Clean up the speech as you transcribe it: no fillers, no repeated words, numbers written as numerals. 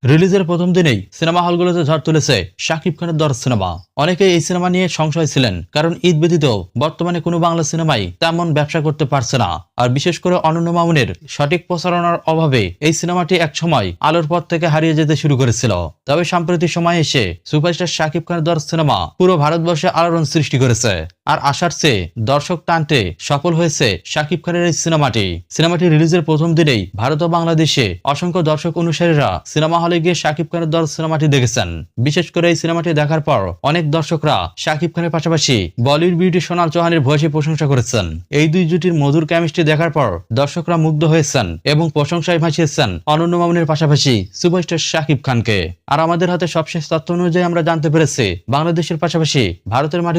রিলিজের প্রথম দিনেই সিনেমা হলগুলোতে ঝড় তুলেছে শাকিব খানের দর সিনেমা। অনেকেই এই সিনেমা নিয়ে সংশয় ছিলেন, কারণ ঈদ ব্যতীত বর্তমানে কোনো বাংলা সিনেমাই তেমন ব্যবসা করতে পারছে না। আর বিশেষ করে অনন্য মামুনের সঠিক প্রচারণার অভাবে এই সিনেমাটি একসময় আলোর পথ থেকে হারিয়ে যেতে শুরু করেছিল। তবে সাম্প্রতিক সময়ে এসে সুপারস্টার শাকিব খানের দর সিনেমা পুরো ভারতবর্ষে আলোড়ন সৃষ্টি করেছে। আর আশার চেয়ে দর্শক টানতে সফল হয়েছে শাকিব খানের এই সিনেমাটি রিলিজের প্রথম দিনেই ভারত ও বাংলাদেশে অসংখ্য দর্শক অনুসারীরা সিনেমা হলে গিয়ে শাকিব খানের দর সিনেমাটি দেখেছেন। বিশেষ করে এই সিনেমাটি দেখার পর অনেক দর্শকরা শাকিব খানের পাশাপাশি বলিউড বিউটি সোনাল চৌহানের ভয়েসে প্রশংসা করেছেন। এই দুই জুটির মধুর কেমিস্ট্রি দেখার পর দর্শকরা মুগ্ধ হয়েছেন এবং প্রশংসায় ভাসিয়েছেন অনন্য মামুনের পাশাপাশি সুপারস্টার শাকিব খানকে। আর আমাদের হাতে সবশেষ তথ্য অনুযায়ী আমরা জানতে পেরেছি, বাংলাদেশের পাশাপাশি ভারতের মাটিতে